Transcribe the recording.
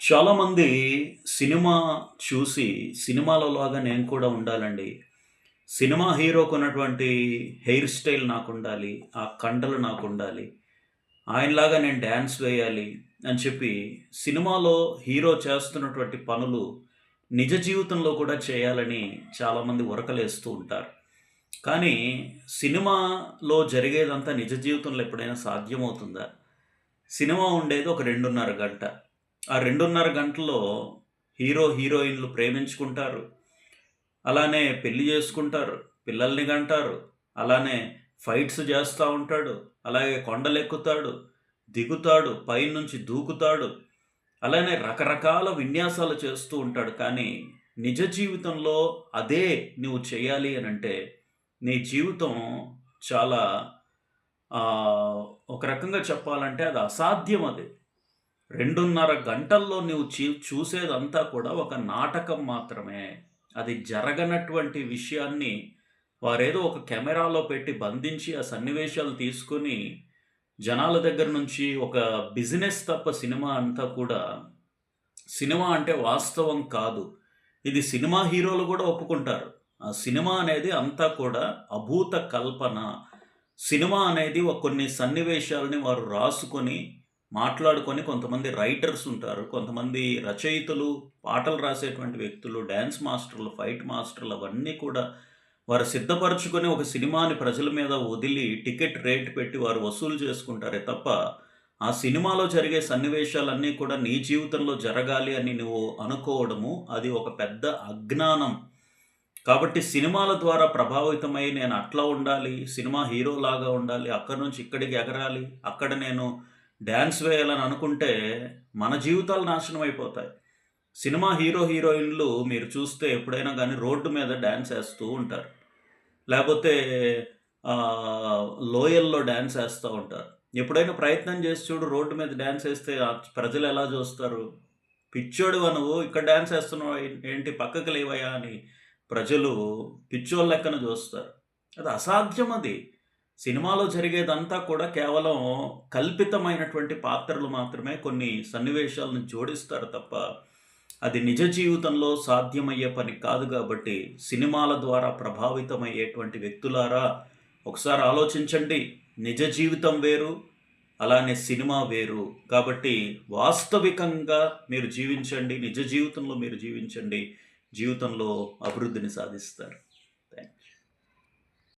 చాలామంది సినిమా చూసి సినిమాలో లాగా నేను కూడా ఉండాలండి. సినిమా హీరోకున్నటువంటి హెయిర్ స్టైల్ నాకుండాలి. ఆ కండలు నాకుండాలి. ఆయనలాగా నేను డాన్స్ వేయాలి అని చెప్పి సినిమాలో హీరో చేస్తున్నటువంటి పనులు నిజ జీవితంలో కూడా చేయాలని చాలామంది ఉరకలేస్తూ ఉంటారు. కానీ సినిమాలో జరిగేదంతా నిజ జీవితంలో ఎప్పుడైనా సాధ్యమవుతుందా? సినిమా ఉండేది ఒక 2:30 గంట. ఆ 2:30 గంటల్లో హీరో, హీరోయిన్‌లు ప్రేమించుకుంటారు. అలానే పెళ్లి చేసుకుంటారు. పిల్లల్ని కంటారు. అలానే ఫైట్స్ చేస్తా ఉంటాడు. అలాగే కొండలెక్కుతాడు, దిగుతాడు, పైనుంచి దూకుతాడు. అలానే రకరకాల విన్యాసాలు చేస్తూ ఉంటాడు. కానీ నిజ జీవితంలో అదే నువ్వు చేయాలి అనంటే నీ జీవితం చాలా ఆహ్, ఒక రకంగా చెప్పాలంటే అది అసాధ్యం అది. 2:30 గంటల్లో నువ్వు చూసేదంతా కూడా ఒక నాటకం మాత్రమే. అది జరగనటువంటి విషయాన్ని వారేదో ఒక కెమెరాలో పెట్టి బంధించి, ఆ సన్నివేశాలు తీసుకొని, జనాల దగ్గర నుంచి ఒక బిజినెస్ తప్ప సినిమా అంతా కూడా సినిమా అంటే వాస్తవం కాదు. ఇది సినిమా హీరోలు గూడా ఒప్పుకుంటారు. ఆ సినిమా అనేది అంతా కూడా అభూత కల్పన. సినిమా అనేది కొన్ని సన్నివేశాలని వారు రాసుకొని, మాట్లాడుకొని కొంతమంది రైటర్స్ ఉంటారు. కొంతమంది రచయితలు, పాటలు రాసేటువంటి వ్యక్తులు, డాన్స్ మాస్టర్లు, ఫైట్ మాస్టర్లు అవన్నీ కూడా వారు సిద్ధపరచుకొని ఒక సినిమాని ప్రజల మీద వదిలి టికెట్ రేట్ పెట్టి వారు వసూలు చేసుకుంటారే తప్ప, ఆ సినిమాలో జరిగే సన్నివేశాలన్నీ కూడా నీ జీవితంలో జరగాలి అని నువ్వు అనుకోవడము, అది ఒక పెద్ద అజ్ఞానం. కాబట్టి సినిమాల ద్వారా ప్రభావితమై నేను అట్లా ఉండాలి, సినిమా హీరోలాగా ఉండాలి, అక్కడి నుంచి ఇక్కడికి ఎగరాలి, అక్కడ నేను డాన్స్ వేయాలని అనుకుంటే మన జీవితాలు నాశనం అయిపోతాయి. సినిమా హీరో, హీరోయిన్‌లు మీరు చూస్తే ఎప్పుడైనా గానీ రోడ్డు మీద డాన్స్ ఏస్తూ ఉంటారు. లేపోతే లోయల్లో డాన్స్ ఏస్తా ఉంటారు. ఎప్పుడైనా ప్రయత్నం చేసి చూడు రోడ్డు మీద డాన్స్ ఏస్తే ప్రజలెలా జూస్తారు? "పిచ్చోడివా నువ్వు ఇక్కడ డాన్స్ ఏస్తున్నావు ఏంటి పక్కకి లేవయ్యా" అని ప్రజలు పిచ్చోళ్ళ లెక్కన జూస్తారు. అది అసాధ్యం అది. సినిమాలో జరిగేదంతా కూడా కేవలం కల్పితమైనటువంటి పాత్రలు మాత్రమే. కొన్ని సన్నివేశాలను జోడిస్తారు తప్ప, అది నిజ జీవితంలో సాధ్యమయ్యే పని కాదు గాబట్టి, సినిమాల ద్వారా ప్రభావితమయ్యేటువంటి వ్యక్తులారా, ఒకసారి ఆలోచించండి. నిజ జీవితం వేరు, అలానే సినిమా వేరు. కాబట్టి వాస్తవికంగా మీరు జీవించండి. నిజ జీవితంలో మీరు జీవించండి. జీవితంలో అభివృద్ధిని సాధిస్తారు.